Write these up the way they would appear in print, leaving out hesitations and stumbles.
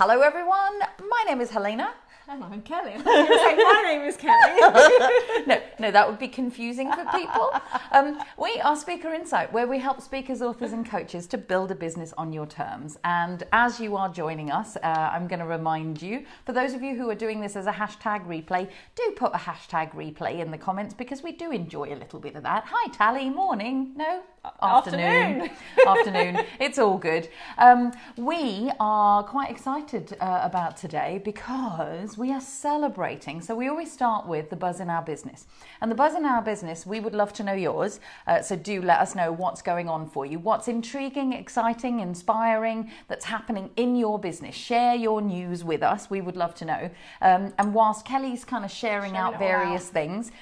Hello everyone, my name is Helena. And I'm Kelly. I thought you were saying my name is Kelly. No, that would be confusing for people. We are Speaker Insight, where we help speakers, authors and coaches to build a business on your terms. And as you are joining us, I'm going to remind you, for those of you who are doing this as a hashtag replay, do put a hashtag replay in the comments because we do enjoy a little bit of that. Hi Tally, morning. No? Afternoon. It's all good. We are quite excited about today because we are celebrating. So we always start with the buzz in our business. And the buzz in our business, we would love to know yours. So do let us know what's going on for you. What's intriguing, exciting, inspiring that's happening in your business. Share your news with us. We would love to know. And whilst Kelly's kind of sharing out various things,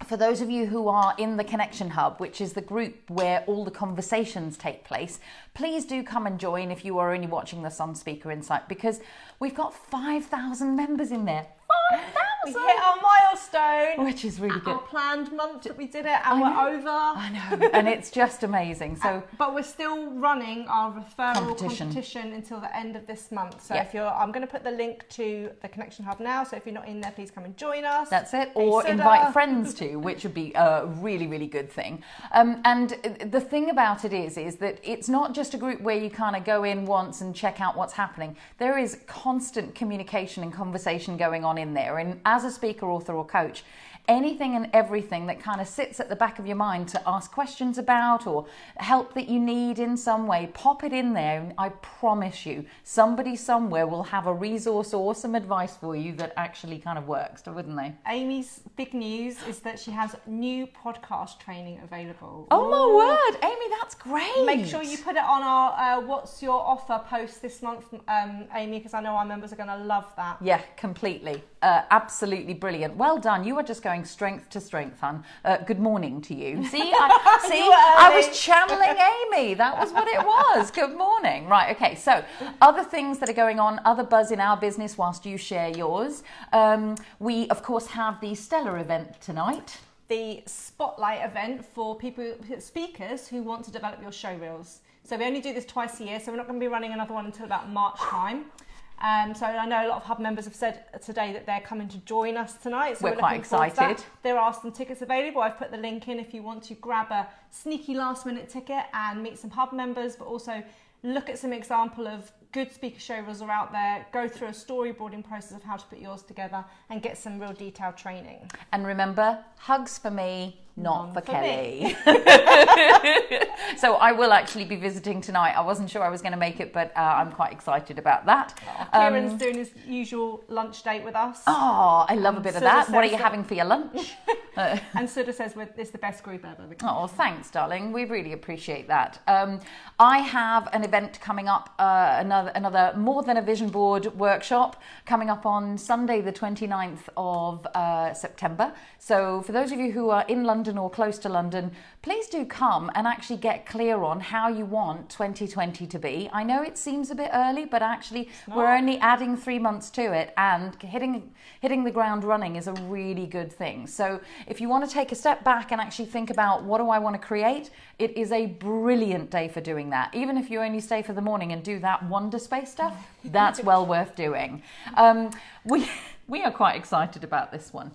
for those of you who are in the Connection Hub, which is the group where all the conversations take place, please do come and join if you are only watching this on Speaker Insight, because we've got 5,000 members in there. 5,000! We hit our milestone, which is really good. Our planned month that we did it, and we're over. I know, and it's just amazing. So, but we're still running our referral competition until the end of this month. So if you're, I'm going to put the link to the Connection Hub now. So if you're not in there, please come and join us. That's it, or invite friends to, which would be a really, really good thing. And the thing about it is that it's not just a group where you kind of go in once and check out what's happening. There is constant communication and conversation going on in there. And as a speaker, author or coach, anything and everything that kind of sits at the back of your mind to ask questions about or help that you need in some way, pop it in there. And I promise you, somebody somewhere will have a resource or some advice for you that actually kind of works, wouldn't they? Amy's big news is that she has new podcast training available. Oh my word, Amy, that's great. Make sure you put it on our What's Your Offer post this month, Amy, because I know our members are going to love that. Yeah, completely. Absolutely brilliant. Well done. You are just going strength to strength, hon. Good morning to you. I was channeling Amy. That was what it was. Good morning. Right, okay. So other things that are going on, other buzz in our business whilst you share yours. We, of course, have the Stellar event tonight. The Spotlight event for speakers who want to develop your show reels. So we only do this twice a year, so we're not going to be running another one until about March time. So I know a lot of Hub members have said today that they're coming to join us tonight. So we're quite excited. There are some tickets available. I've put the link in if you want to grab a sneaky last minute ticket and meet some Hub members, but also look at some example of good speaker show reels are out there, go through a storyboarding process of how to put yours together and get some real detailed training. And remember, hugs for me, not for Kelly. So I will actually be visiting tonight. I wasn't sure I was going to make it, but I'm quite excited about that. Kieran's doing his usual lunch date with us. Oh, I love a bit of that. What are you having for your lunch? And Sudha says it's the best group ever. Oh, thanks, darling. We really appreciate that. I have an event coming up, another More Than a Vision Board workshop coming up on Sunday, the 29th of September. So for those of you who are in London or close to London, please do come and actually get clear on how you want 2020 to be. I know it seems a bit early, but actually we're only adding 3 months to it, and hitting the ground running is a really good thing. So if you want to take a step back and actually think about what do I want to create, it is a brilliant day for doing that. Even if you only stay for the morning and do that Wonder Space stuff, that's well worth doing. We are quite excited about this one.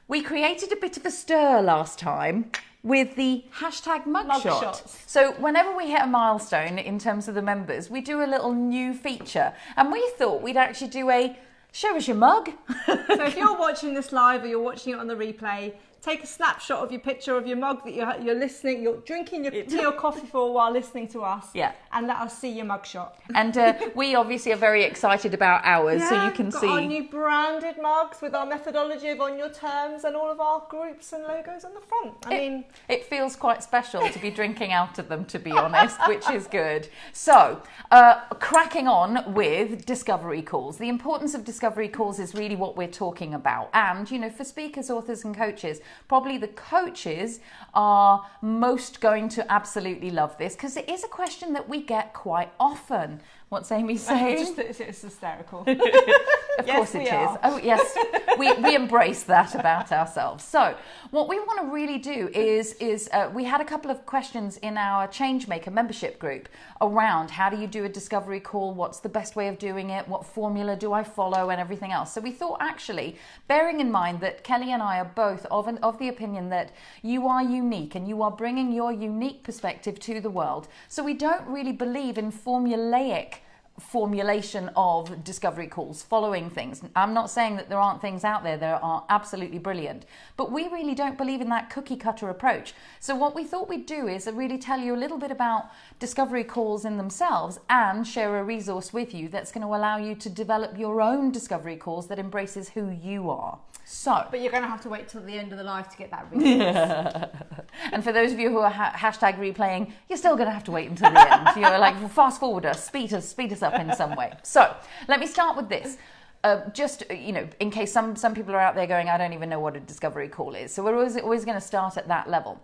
We created a bit of a stir last time with the hashtag mugshot. So whenever we hit a milestone in terms of the members, we do a little new feature. And we thought we'd actually do a show us your mug. So if you're watching this live or you're watching it on the replay, take a snapshot of your picture of your mug that you're listening, you're drinking your tea or coffee for while listening to us. Yeah. And let us see your mugshot. And we obviously are very excited about ours, so you can see our new branded mugs with our methodology of On Your Terms and all of our groups and logos on the front. I mean, it feels quite special to be drinking out of them, to be honest, which is good. So, cracking on with discovery calls. The importance of discovery calls is really what we're talking about. And, you know, for speakers, authors and coaches, probably the coaches are most going to absolutely love this, because it is a question that we get quite often. What's Amy saying? It's hysterical. Of Yes, course it we is. are. Oh, yes. We embrace that about ourselves. So what we want to really do is we had a couple of questions in our Changemaker membership group around how do you do a discovery call? What's the best way of doing it? What formula do I follow and everything else? So we thought, actually, bearing in mind that Kelly and I are both of the opinion that you are unique and you are bringing your unique perspective to the world. So we don't really believe in formulaic formulation of discovery calls, following things. I'm not saying that there aren't things out there that are absolutely brilliant, but we really don't believe in that cookie cutter approach. So what we thought we'd do is really tell you a little bit about discovery calls in themselves and share a resource with you that's going to allow you to develop your own discovery calls that embraces who you are. So, but you're going to have to wait till the end of the live to get that resource. And for those of you who are hashtag replaying, you're still going to have to wait until the end. You're like, fast forward us, speed us up in some way. So let me start with this. Just, in case some people are out there going, I don't even know what a discovery call is. So we're always going to start at that level.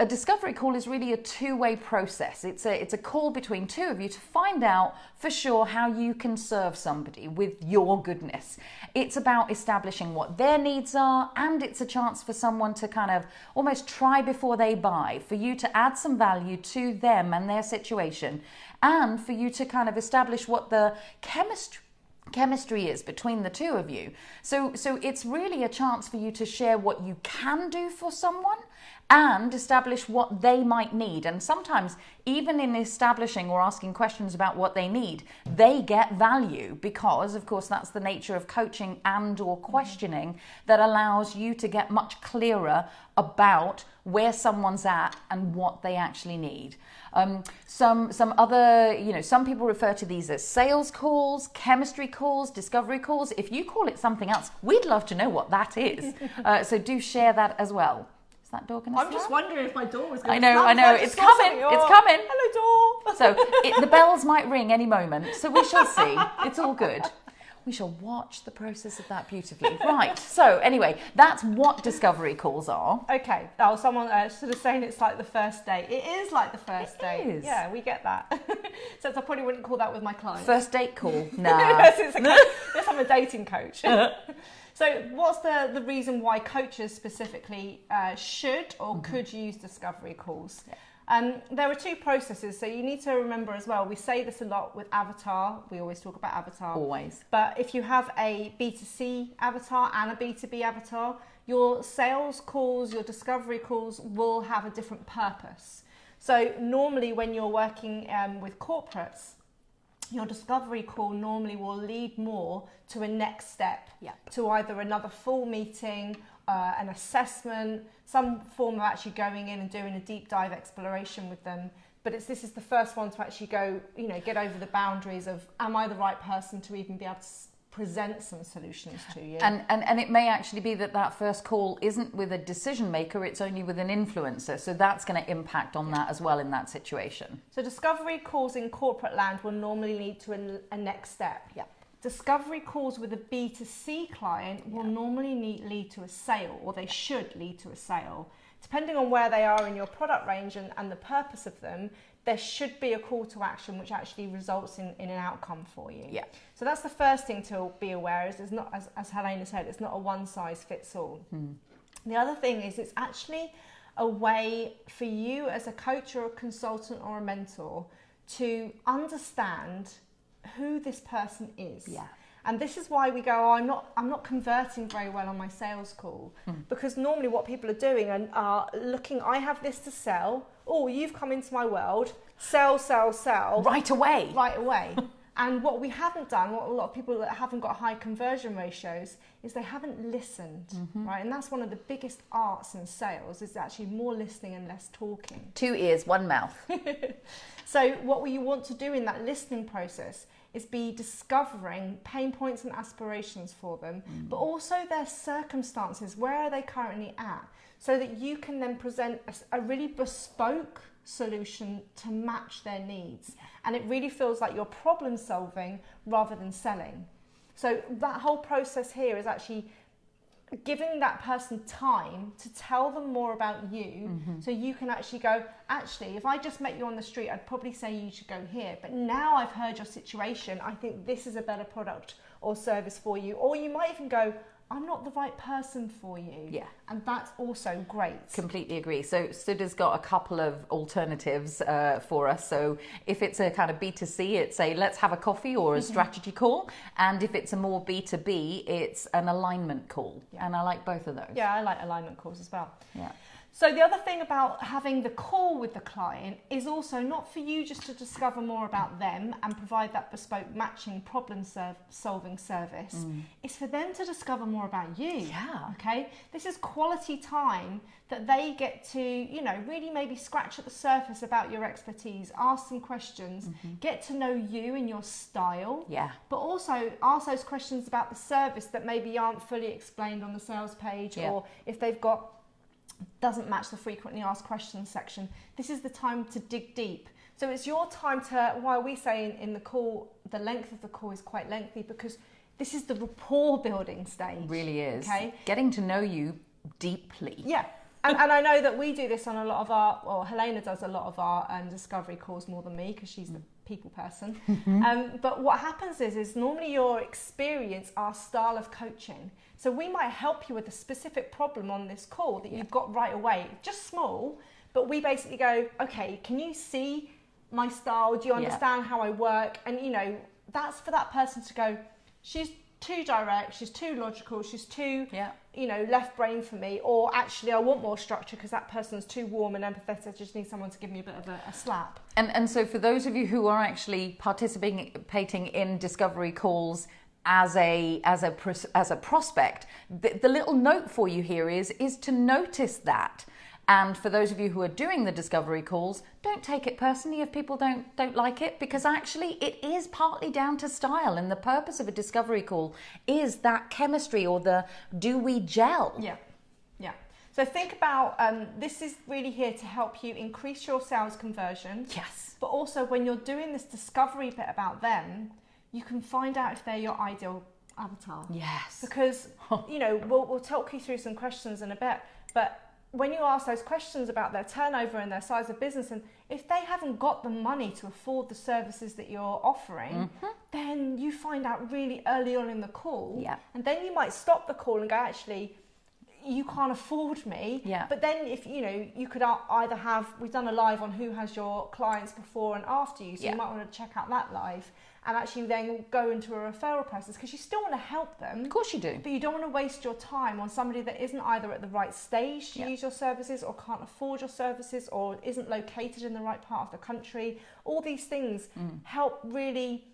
A discovery call is really a two-way process. It's a call between two of you to find out for sure how you can serve somebody with your goodness. It's about establishing what their needs are, and it's a chance for someone to kind of almost try before they buy, for you to add some value to them and their situation, and for you to kind of establish what the chemistry is between the two of you. So it's really a chance for you to share what you can do for someone and establish what they might need. And sometimes, even in establishing or asking questions about what they need, they get value, because, of course, that's the nature of coaching and or questioning that allows you to get much clearer about where someone's at and what they actually need. Some people refer to these as sales calls, chemistry calls, discovery calls. If you call it something else, we'd love to know what that is. So do share that as well. Is that door going to I'm just wondering if my door was going to I know. It's coming. It's coming. Hello, door. So the bells might ring any moment. So we shall see. It's all good. We shall watch the process of that beautifully. Right. So anyway, that's what discovery calls are. Okay. Oh, someone sort of saying it's like the first date. It is like the first date. Is. Yeah, we get that. So I probably wouldn't call that with my clients. First date call. Nah. Yes, I'm a dating coach. So what's the reason why coaches specifically should or could use discovery calls? There are two processes, so you need to remember as well, we say this a lot with avatar, we always talk about avatar. Always. But if you have a B2C avatar and a B2B avatar, your sales calls, your discovery calls will have a different purpose. So normally when you're working with corporates, your discovery call normally will lead more to a next step, to either another full meeting, an assessment, some form of actually going in and doing a deep dive exploration with them. But this is the first one to actually go, get over the boundaries of, am I the right person to even be able to present some solutions to you? And it may actually be that first call isn't with a decision maker, it's only with an influencer. So that's going to impact on that as well in that situation. So discovery calls in corporate land will normally lead to a next step. Yeah. Discovery calls with a B2C client will normally lead to a sale, or they should lead to a sale. Depending on where they are in your product range and the purpose of them, there should be a call to action which actually results in an outcome for you. Yeah. So that's the first thing to be aware is it's not, as Helena said, it's not a one size fits all. The other thing is it's actually a way for you as a coach or a consultant or a mentor to understand who this person is. Yeah. And this is why we go, I'm not converting very well on my sales call, because normally what people are doing are looking, I have this to sell. Oh, you've come into my world, sell. Right away. And what we haven't done, what a lot of people that haven't got high conversion ratios, is they haven't listened, right? And that's one of the biggest arts in sales, is actually more listening and less talking. 2 ears, 1 mouth. So what you want to do in that listening process is be discovering pain points and aspirations for them, but also their circumstances. Where are they currently at? So that you can then present a really bespoke solution to match their needs. And it really feels like you're problem solving rather than selling. So that whole process here is actually giving that person time to tell them more about you, so you can actually go, actually, if I just met you on the street, I'd probably say you should go here. But now I've heard your situation, I think this is a better product or service for you. Or you might even go, I'm not the right person for you. Yeah. And that's also great. Completely agree. So Sudha's got a couple of alternatives for us. So if it's a kind of B2C, it's a let's have a coffee or a strategy call. And if it's a more B2B, it's an alignment call. Yeah. And I like both of those. Yeah, I like alignment calls as well. Yeah. So the other thing about having the call with the client is also not for you just to discover more about them and provide that bespoke matching problem solving service. It's for them to discover more about you. Yeah. Okay. This is quality time that they get to, really maybe scratch at the surface about your expertise, ask some questions, get to know you and your style. Yeah. But also ask those questions about the service that maybe aren't fully explained on the sales page, or if they've got doesn't match the frequently asked questions section. This is the time to dig deep. So it's your time to, why we say in the call, the length of the call is quite lengthy, because this is the rapport building stage. It really is. Okay. Getting to know you deeply. Yeah. And I know that we do this on a lot of our, well, Helena does a lot of our discovery calls more than me, because she's the people person. But what happens is normally your experience, our style of coaching. So we might help you with a specific problem on this call that you've got right away, just small, but we basically go, okay, can you see my style? Do you understand how I work? And, that's for that person to go, she's too direct, she's too logical, she's too, left brain for me, or actually I want more structure because that person's too warm and empathetic, I just need someone to give me a bit of a slap. And so for those of you who are actually participating in discovery calls as a prospect, the little note for you here is to notice that. And for those of you who are doing the discovery calls, don't take it personally if people don't like it, because actually it is partly down to style, and the purpose of a discovery call is that chemistry, or the do we gel? Yeah. So think about, this is really here to help you increase your sales conversion. Yes. But also when you're doing this discovery bit about them, you can find out if they're your ideal avatar. Yes. Because, we'll talk you through some questions in a bit, but when you ask those questions about their turnover and their size of business, and if they haven't got the money to afford the services that you're offering, then you find out really early on in the call. Yeah. And then you might stop the call and go, actually, you can't afford me. Yeah. But then if, you could either have, we've done a live on who has your clients before and after you, so you might want to check out that live, and actually then go into a referral process, because you still want to help them. Of course you do. But you don't want to waste your time on somebody that isn't either at the right stage to use your services, or can't afford your services, or isn't located in the right part of the country. All these things help really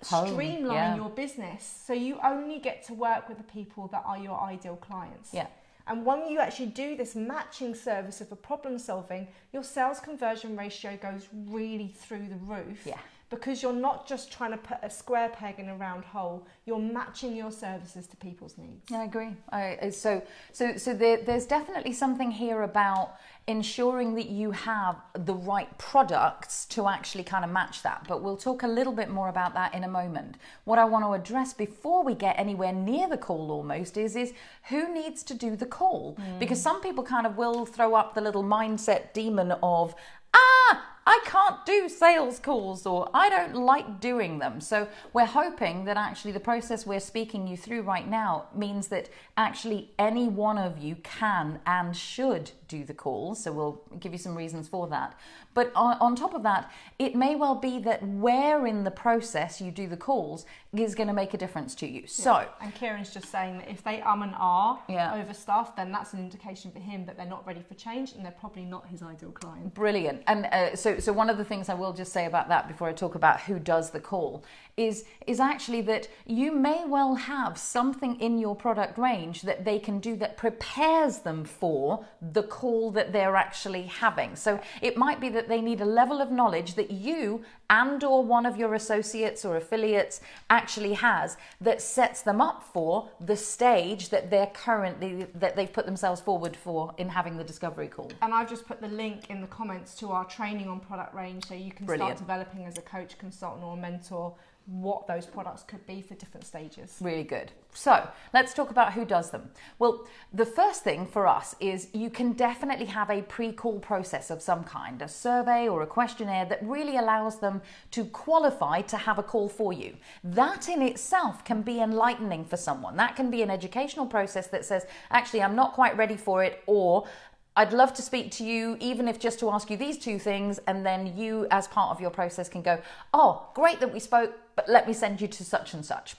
streamline your business. So you only get to work with the people that are your ideal clients. Yeah. And when you actually do this matching service of a problem solving, your sales conversion ratio goes really through the roof. Yeah. Because you're not just trying to put a square peg in a round hole, you're matching your services to people's needs. Yeah, I agree. So there's definitely something here about ensuring that you have the right products to actually kind of match that. But we'll talk a little bit more about that in a moment. What I want to address before we get anywhere near the call almost is who needs to do the call? Because some people kind of will throw up the little mindset demon of, I can't do sales calls, or I don't like doing them. So we're hoping that actually the process we're speaking you through right now means that actually any one of you can and should do the calls. So we'll give you some reasons for that. But on top of that, it may well be that where in the process you do the calls is going to make a difference to you. So, and Kieran's just saying that if they and ah over stuff, then that's an indication for him that they're not ready for change, and they're probably not his ideal client. Brilliant. And so one of the things I will just say about that before I talk about who does the call is actually that you may well have something in your product range that they can do that prepares them for the call that they're actually having. So it might be that they need a level of knowledge that you and or one of your associates or affiliates actually has that sets them up for the stage that they've put themselves forward for in having the discovery call. And I've just put the link in the comments to our training on product range, so you can start developing as a coach, consultant or mentor what those products could be for different stages. Really good. So let's talk about who does them. Well, the first thing for us is you can definitely have a pre-call process of some kind, a survey or a questionnaire that really allows them to qualify to have a call for you. That in itself can be enlightening for someone. That can be an educational process that says, actually, I'm not quite ready for it, or I'd love to speak to you, even if just to ask you these two things, and then you, as part of your process, can go, oh, great that we spoke, but let me send you to such and such.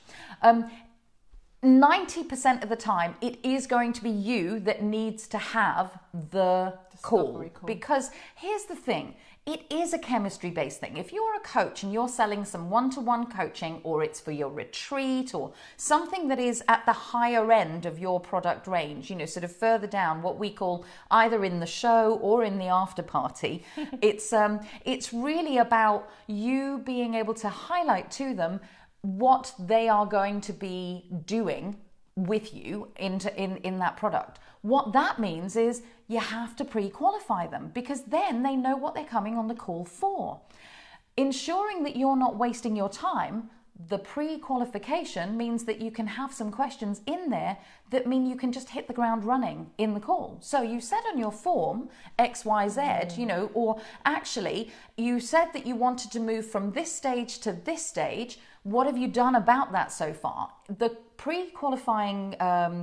90% of the time, it is going to be you that needs to have the call. Because here's the thing. It is a chemistry-based thing. If you're a coach and you're selling some one-to-one coaching, or it's for your retreat or something that is at the higher end of your product range, sort of further down, what we call either in the show or in the after party, it's really about you being able to highlight to them what they are going to be doing with you in that product. What that means is you have to pre-qualify them, because then they know what they're coming on the call for. Ensuring that you're not wasting your time, the pre-qualification means that you can have some questions in there that mean you can just hit the ground running in the call. So you said on your form XYZ, or actually you said that you wanted to move from this stage to this stage. What have you done about that so far? The pre-qualifying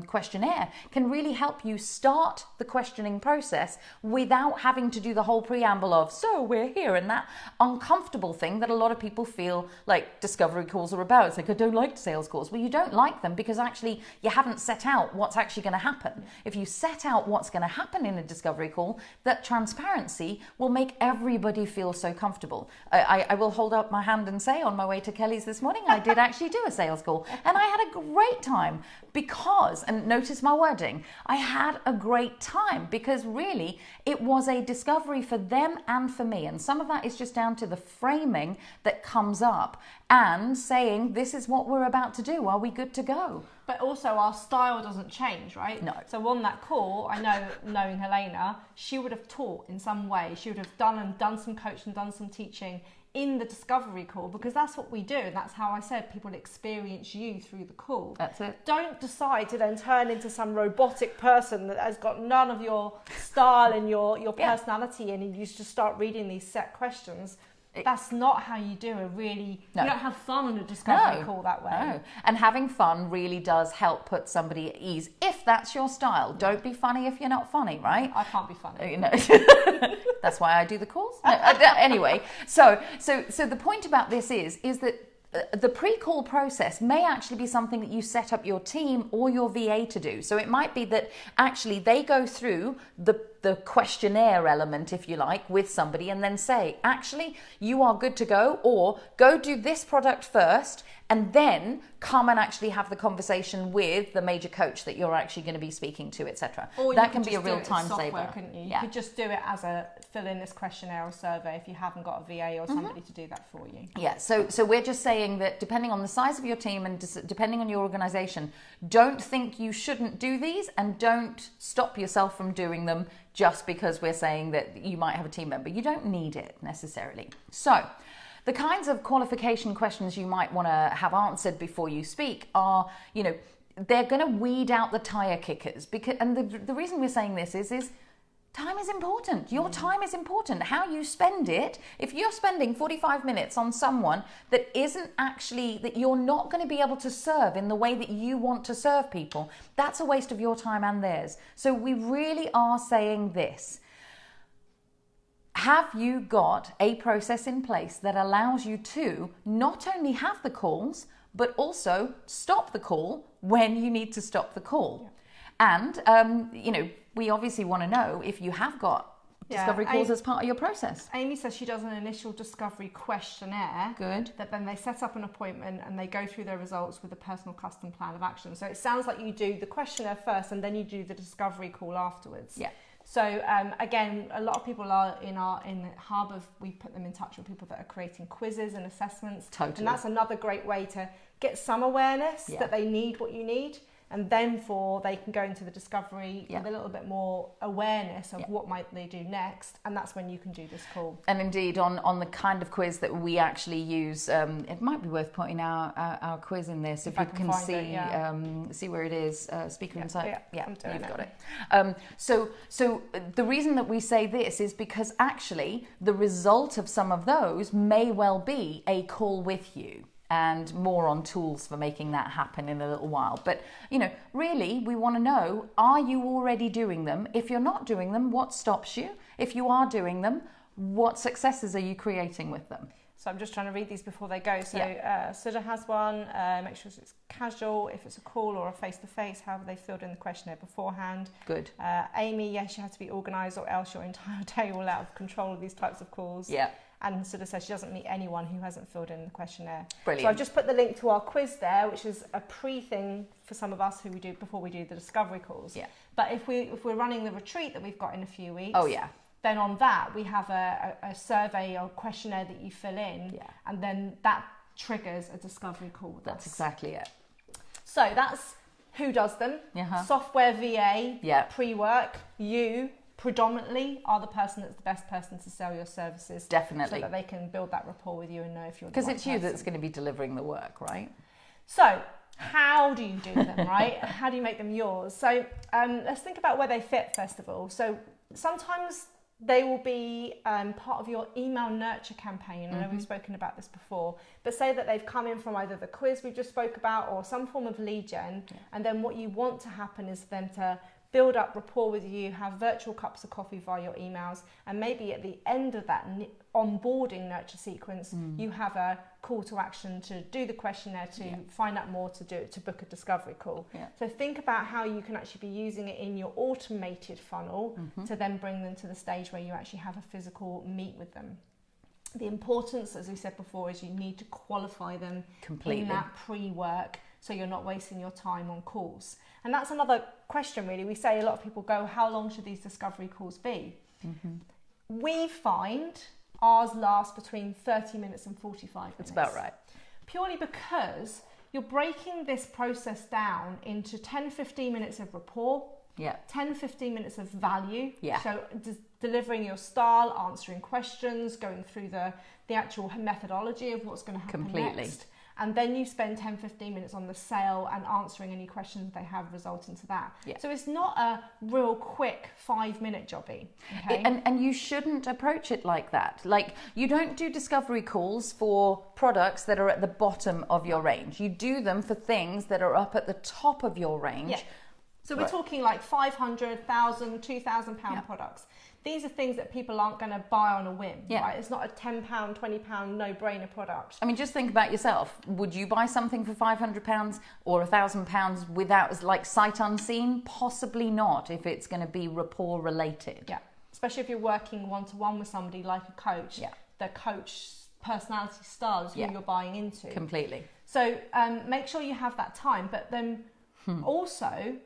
questionnaire can really help you start the questioning process without having to do the whole preamble of, so we're here, and that uncomfortable thing that a lot of people feel like discovery calls are about. It's like, I don't like sales calls. Well, you don't like them because actually you haven't set out what's actually going to happen. If you set out what's going to happen in a discovery call, that transparency will make everybody feel so comfortable. I will hold up my hand and say, on my way to Kelly's this morning, I did actually do a sales call, and I had a great time because, and notice my wording, I had a great time because really it was a discovery for them and for me. And some of that is just down to the framing that comes up and saying, this is what we're about to do. Are we good to go? But also our style doesn't change, right? No. So on that call, I know, knowing Helena, she would have taught in some way. She would have done some coaching, done some teaching in the discovery call, because that's what we do, and that's how I said people experience you through the call. That's it. Don't decide to then turn into some robotic person that has got none of your style and your personality in, and you just start reading these set questions. That's not how you do a really... No. You don't have fun on a discovery call that way. No. And having fun really does help put somebody at ease, if that's your style. Don't be funny if you're not funny, right? I can't be funny. That's why I do the calls. No, anyway, so the point about this is that the pre-call process may actually be something that you set up your team or your VA to do. So it might be that actually they go through the questionnaire element, if you like, with somebody and then say, actually, you are good to go, or go do this product first and then come and actually have the conversation with the major coach that you're actually going to be speaking to, etc. That can be a real time saver. Couldn't you? You could just do it as a fill in this questionnaire or survey if you haven't got a VA or somebody to do that for you. Yeah, so we're just saying that depending on the size of your team and depending on your organization, don't think you shouldn't do these, and don't stop yourself from doing them just because we're saying that you might have a team member. You don't need it necessarily. So the kinds of qualification questions you might want to have answered before you speak are, they're going to weed out the tire kickers. And the reason we're saying this is time is important. Your time is important. How you spend it. If you're spending 45 minutes on someone that isn't actually, that you're not going to be able to serve in the way that you want to serve people, that's a waste of your time and theirs. So we really are saying this. Have you got a process in place that allows you to not only have the calls, but also stop the call when you need to stop the call? Yeah. And, we obviously want to know if you have got discovery calls as part of your process. Amy says she does an initial discovery questionnaire. Good. That then they set up an appointment and they go through their results with a personal custom plan of action. So it sounds like you do the questionnaire first and then you do the discovery call afterwards. Yeah. So again, a lot of people are in the hub we put them in touch with people that are creating quizzes and assessments. Totally. And that's another great way to get some awareness that they need what you need. And then they can go into the discovery with a little bit more awareness of what might they do next. And that's when you can do this call. And indeed, on the kind of quiz that we actually use, it might be worth putting our quiz in there so people can see where it is. Speaker Insight. Yeah, you've got it. So the reason that we say this is because actually the result of some of those may well be a call with you. And more on tools for making that happen in a little while. But, really, we want to know, are you already doing them? If you're not doing them, what stops you? If you are doing them, what successes are you creating with them? So I'm just trying to read these before they go. So Sudha has one. Make sure it's casual. If it's a call or a face-to-face, how have they filled in the questionnaire beforehand? Good. Amy, yes, you have to be organised or else your entire day will out of control of these types of calls. Yeah. And Sudha says she doesn't meet anyone who hasn't filled in the questionnaire. Brilliant. So I've just put the link to our quiz there, which is a pre-thing for some of us who we do before we do the discovery calls. Yeah. But if we're running the retreat that we've got in a few weeks, then on that we have a survey or questionnaire that you fill in, and then that triggers a discovery call with That's us. exactly it. So that's who does them. Software VA, pre-work, you predominantly are the person that's the best person to sell your services. Definitely. So that they can build that rapport with you and know if you're the because right it's you person. that's going to be delivering the work, right? So how do you do them, right? How do you make them yours? So let's think about where they fit first of all. So sometimes they will be part of your email nurture campaign. I know we've spoken about this before, but say that they've come in from either the quiz we just spoke about or some form of lead gen, and then what you want to happen is for them to build up rapport with you, have virtual cups of coffee via your emails, and maybe at the end of that onboarding nurture sequence, you have a call to action to do the questionnaire, to find out more, to book a discovery call. Yeah. So think about how you can actually be using it in your automated funnel to then bring them to the stage where you actually have a physical meet with them. The importance, as we said before, is you need to qualify them in that pre-work so you're not wasting your time on calls. And that's another question, really. We say a lot of people go, how long should these discovery calls be? We find ours last between 30 minutes and 45 minutes. That's about right. Purely because you're breaking this process down into 10-15 minutes of rapport, 10-15 minutes of value. So delivering your style, answering questions, going through the actual methodology of what's going to happen next. And then you spend 10-15 minutes on the sale and answering any questions they have resulting to that. So it's not a real quick 5-minute jobby. Okay? And you shouldn't approach it like that. Like, you don't do discovery calls for products that are at the bottom of your range. You do them for things that are up at the top of your range. So we're talking like 500, 1,000, 2,000 pound products. These are things that people aren't going to buy on a whim, right? It's not a £10, £20 no-brainer product. I mean, just think about yourself. Would you buy something for £500 or £1,000 without, like, sight unseen? Possibly not, if it's going to be rapport related. Especially if you're working one-to-one with somebody like a coach. The coach's personality style is who you're buying into. Completely. So make sure you have that time, but then also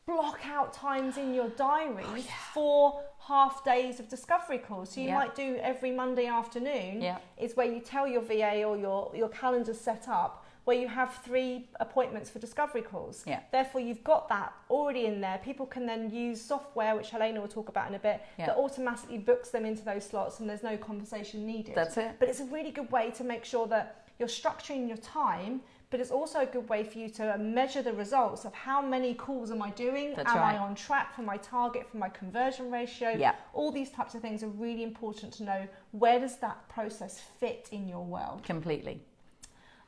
block out times in your diary for half days of discovery calls. So you might do every Monday afternoon is where you tell your VA or your calendar's set up where you have 3 appointments for discovery calls. Therefore, you've got that already in there. People can then use software, which Helena will talk about in a bit, that automatically books them into those slots and there's no conversation needed. That's it. But it's a really good way to make sure that you're structuring your time, but it's also a good way for you to measure the results of how many calls am I doing? Am I on track for my target, for my conversion ratio? All these types of things are really important to know. Where does that process fit in your world? Completely.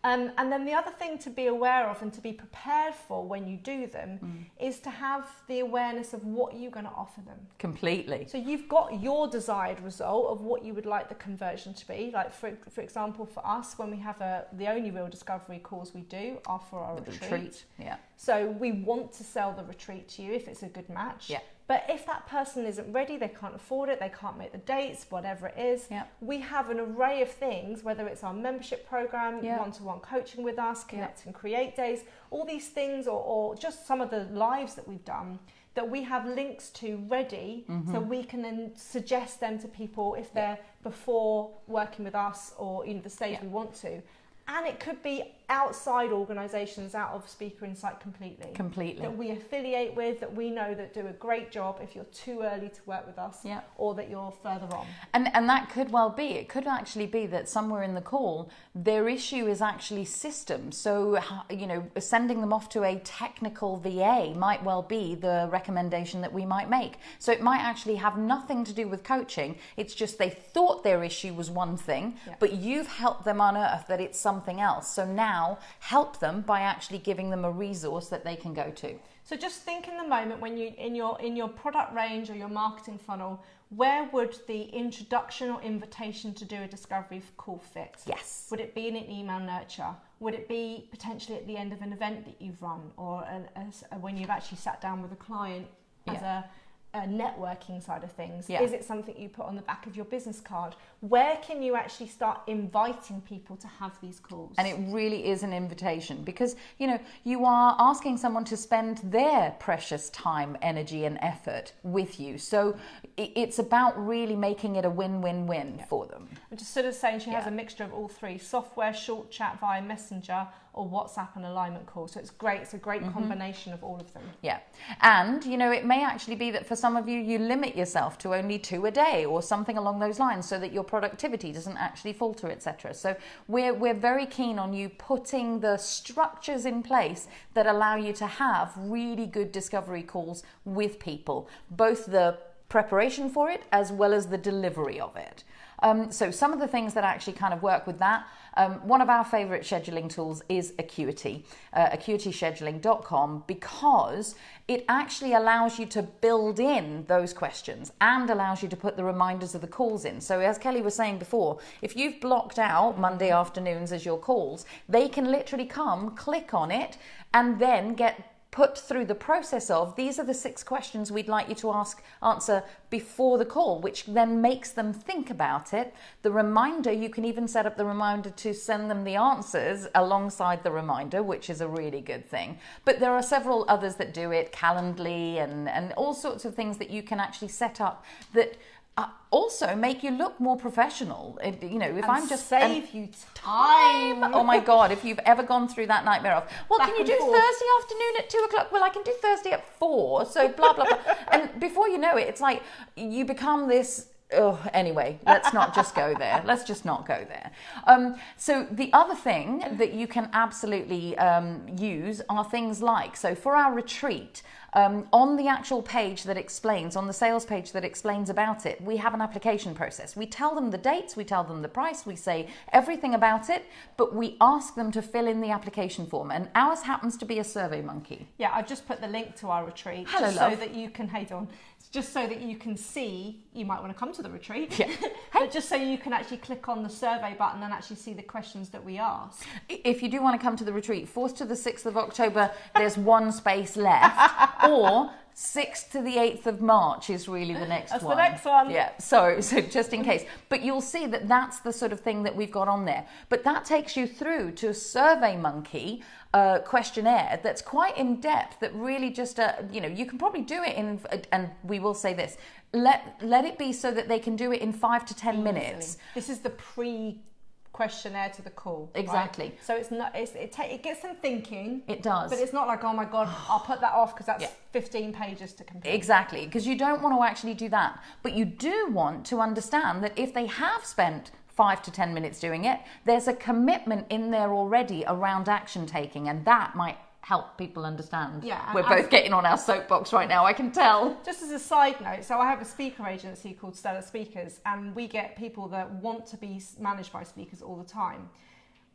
And then the other thing to be aware of and to be prepared for when you do them is to have the awareness of what you're going to offer them. Completely. So you've got your desired result of what you would like the conversion to be. Like for example, for us, when we have the only real discovery calls we do are for our retreat. Yeah. So we want to sell the retreat to you if it's a good match. Yeah. But if that person isn't ready, they can't afford it, they can't make the dates, whatever it is, we have an array of things, whether it's our membership program, one-to-one coaching with us, Connect and Create days, all these things, or just some of the lives that we've done, that we have links to ready, so we can then suggest them to people if they're before working with us, or the stage we want to. And it could be outside organisations, out of Speaker Insight completely. That we affiliate with, that we know that do a great job if you're too early to work with us, or that you're further on. And that could well be, it could actually be that somewhere in the call, their issue is actually systems. So, sending them off to a technical VA might well be the recommendation that we might make. So it might actually have nothing to do with coaching. It's just they thought their issue was one thing, but you've helped them unearth that it's something else. So now help them by actually giving them a resource that they can go to. So just think in the moment when you in your product range or your marketing funnel, where would the introduction or invitation to do a discovery call fit? Yes. Would it be in an email nurture? Would it be potentially at the end of an event that you've run, or when you've actually sat down with a client as a networking side of things? Is it something you put on the back of your business card? Where can you actually start inviting people to have these calls? And it really is an invitation, because you are asking someone to spend their precious time, energy and effort with you. So it's about really making it a win-win-win for them. I'm just sort of saying she has a mixture of all three: software, short chat via Messenger, or WhatsApp and alignment call. So it's great. It's a great combination of all of them. Yeah. And, it may actually be that for some of you, you limit yourself to only 2 a day or something along those lines, so that your productivity doesn't actually falter, etc. So we're very keen on you putting the structures in place that allow you to have really good discovery calls with people, both the preparation for it as well as the delivery of it. So some of the things that actually kind of work with that, one of our favorite scheduling tools is Acuity, acuityscheduling.com, because it actually allows you to build in those questions and allows you to put the reminders of the calls in. So as Kelly was saying before, if you've blocked out Monday afternoons as your calls, they can literally come, click on it, and then get put through the process of, these are the 6 questions we'd like you to answer before the call, which then makes them think about it. The reminder, you can even set up the reminder to send them the answers alongside the reminder, which is a really good thing. But there are several others that do it, Calendly and all sorts of things that you can actually set up that also make you look more professional. If I'm just save you time. Oh my God, if you've ever gone through that nightmare of, can you do Thursday afternoon at 2:00? Well, I can do Thursday at 4. So blah, blah, blah. And before you know it, it's like you become this. Anyway, let's not just go there. Let's just not go there. So the other thing that you can absolutely use are things like, so for our retreat, on the actual page that explains, on the sales page that explains about it, we have an application process. We tell them the dates, we tell them the price, we say everything about it, but we ask them to fill in the application form. And ours happens to be a SurveyMonkey. Yeah, I've just put the link to our retreat. Hello, just love. So that you can, just so that you can see, you might want to come to the retreat, yeah. But just so you can actually click on the survey button and actually see the questions that we ask. If you do want to come to the retreat, 4th to the 6th of October, there's 1 space left, or 6th to the 8th of March is really the next That's one. the next one. Yeah, so just in case. But you'll see that that's the sort of thing that we've got on there. But that takes you through to a SurveyMonkey questionnaire that's quite in depth, that really just, you can probably do it in, and we will say this, let it be so that they can do it in 5 to 10 minutes. This is the questionnaire to the call. Exactly. Right? So it's not. It gets them thinking. It does. But it's not like, oh my God, I'll put that off because that's 15 pages to complete. Exactly, because you don't want to actually do that. But you do want to understand that if they have spent 5 to 10 minutes doing it, there's a commitment in there already around action taking, and that might help people understand. Yeah, we're both getting on our soapbox right now, I can tell. Just as a side note, so I have a speaker agency called Stellar Speakers, and we get people that want to be managed by speakers all the time.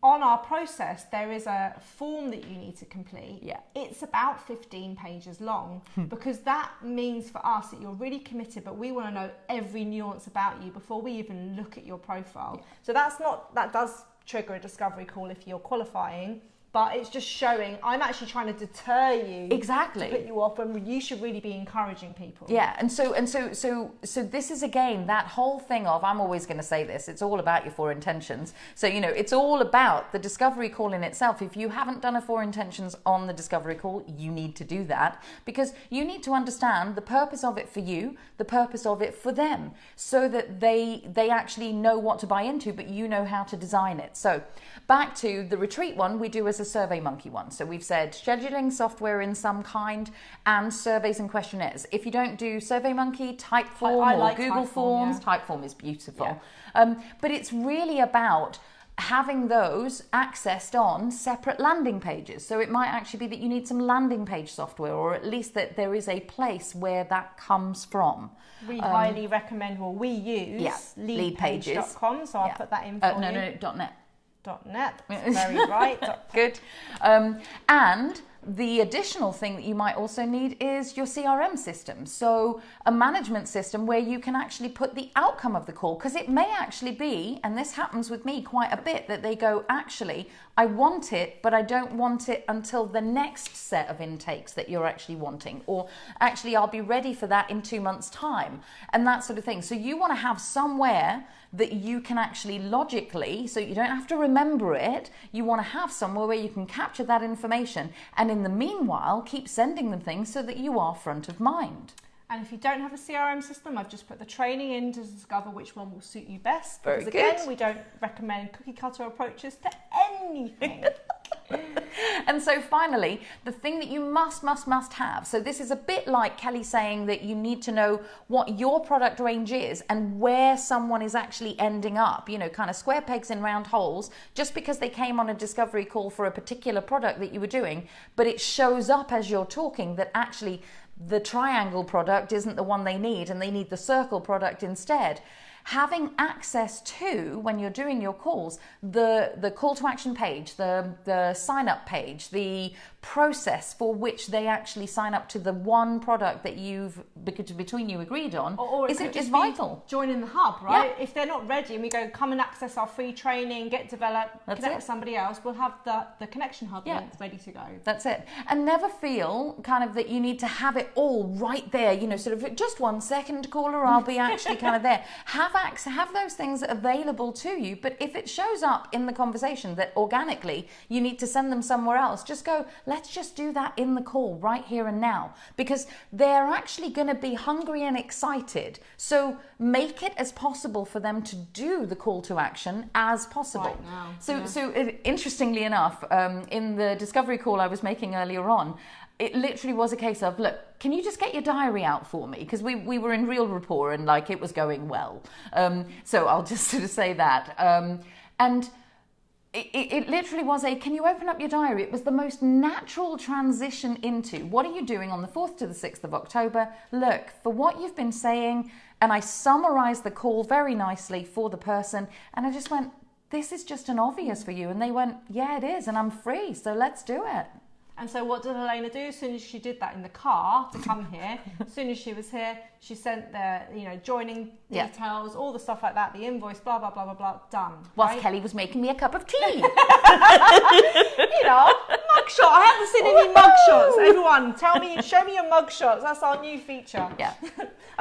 On our process, there is a form that you need to complete. Yeah. It's about 15 pages long, because that means for us that you're really committed, but we want to know every nuance about you before we even look at your profile. Yeah. So that does trigger a discovery call if you're qualifying. but it's just showing I'm actually trying to deter you, exactly, to put you off, when you should really be encouraging people. Yeah, and so this is again that whole thing of, I'm always going to say this, it's all about your 4 intentions. So it's all about the discovery call in itself. If you haven't done a 4 intentions on the discovery call, you need to do that, because you need to understand the purpose of it for you, the purpose of it for them, so that they actually know what to buy into, but you know how to design it. So back to the retreat one, we do as a SurveyMonkey one. So we've said scheduling software in some kind and surveys and questionnaires. If you don't do SurveyMonkey, Typeform I or like Google Typeform, Forms, yeah. Typeform is beautiful. Yeah. But it's really about having those accessed on separate landing pages. So it might actually be that you need some landing page software, or at least that there is a place where that comes from. We highly recommend, we use leadpage.com, so I'll put that in for you. No, .net. .net, very right. Good. And the additional thing that you might also need is your CRM system. So a management system where you can actually put the outcome of the call, because it may actually be, and this happens with me quite a bit, that they go, actually, I want it, but I don't want it until the next set of intakes that you're actually wanting, or actually I'll be ready for that in 2 months' time, and that sort of thing. So you want to have somewhere that you can actually logically, so you don't have to remember it, you want to have somewhere where you can capture that information, and in the meanwhile keep sending them things so that you are front of mind. And if you don't have a CRM system, I've just put the training in to discover which one will suit you best. Very because good. Again, we don't recommend cookie cutter approaches to anything. And so finally, the thing that you must have, so this is a bit like Kelly saying that you need to know what your product range is and where someone is actually ending up, kind of square pegs in round holes, just because they came on a discovery call for a particular product that you were doing, but it shows up as you're talking that actually the triangle product isn't the one they need and they need the circle product instead. Having access to, when you're doing your calls, the call to action page, the sign up page, the process for which they actually sign up to the one product that you've between you agreed on, or is vital. Joining the hub, right? Yeah. If they're not ready and we go, come and access our free training, get developed, connect with somebody else, we'll have the connection hub link ready to go. That's it. And never feel kind of that you need to have it all right there, sort of just 1 second, caller, I'll be actually kind of there. Have those things available to you, but if it shows up in the conversation that organically you need to send them somewhere else, just go, let's just do that in the call right here and now, because they're actually going to be hungry and excited. So make it as possible for them to do the call to action as possible. Right now. So interestingly enough, in the discovery call I was making earlier on, it literally was a case of, look, can you just get your diary out for me? Because we were in real rapport and it was going well. So I'll just sort of say that. And it literally was can you open up your diary? It was the most natural transition into, what are you doing on the 4th to the 6th of October? Look, for what you've been saying, and I summarised the call very nicely for the person, and I just went, this is just an obvious for you. And they went, yeah, it is, and I'm free, so let's do it. And so what did Helena do? As soon as she did that in the car to come here, as soon as she was here, she sent the, joining details, all the stuff like that, the invoice, blah, blah, blah, blah, blah, done. Whilst Kelly was making me a cup of tea. Mugshot. I haven't seen any mugshots. Everyone, show me your mugshots. That's our new feature. Yeah.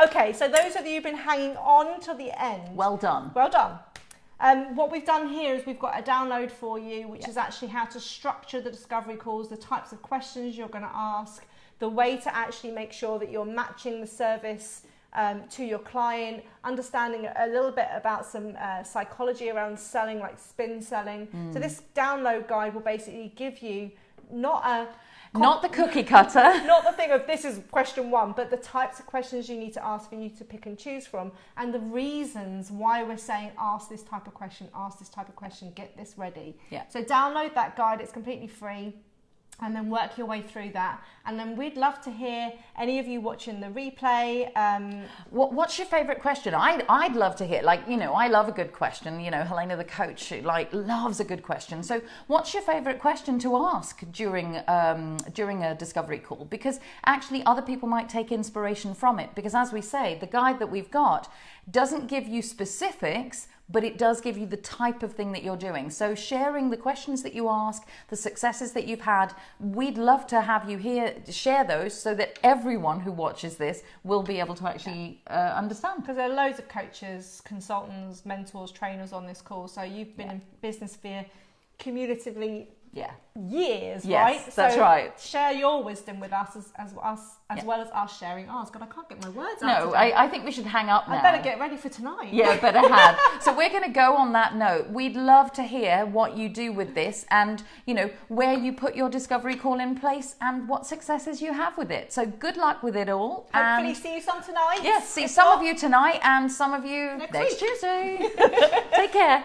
Okay, so those of you who've been hanging on till the end. Well done. Well done. What we've done here is we've got a download for you, which is actually how to structure the discovery calls, the types of questions you're going to ask, the way to actually make sure that you're matching the service to your client, understanding a little bit about some psychology around selling, like spin selling. So this download guide will basically give you not the cookie cutter. Not the thing of this is question 1, but the types of questions you need to ask for you to pick and choose from, and the reasons why we're saying ask this type of question, get this ready. Yeah. So download that guide, it's completely free. And then work your way through that. And then we'd love to hear any of you watching the replay. What's your favourite question? I'd love to hear, I love a good question. Helena, the coach, loves a good question. So what's your favourite question to ask during a discovery call? Because actually other people might take inspiration from it. Because as we say, the guide that we've got doesn't give you specifics, but it does give you the type of thing that you're doing. So sharing the questions that you ask, the successes that you've had, we'd love to have you here share those so that everyone who watches this will be able to actually understand. Because there are loads of coaches, consultants, mentors, trainers on this call. So you've been in business for cumulatively years, yes, right? That's so right. Share your wisdom with us as well as us sharing ours. God, I can't get my words out. No, I think we should hang up now. I better get ready for tonight. Yeah, better have. So we're going to go on that note. We'd love to hear what you do with this and, where you put your discovery call in place and what successes you have with it. So good luck with it all. Hopefully and see you some tonight. Yes, see some of you tonight and some of you next Tuesday. Take care.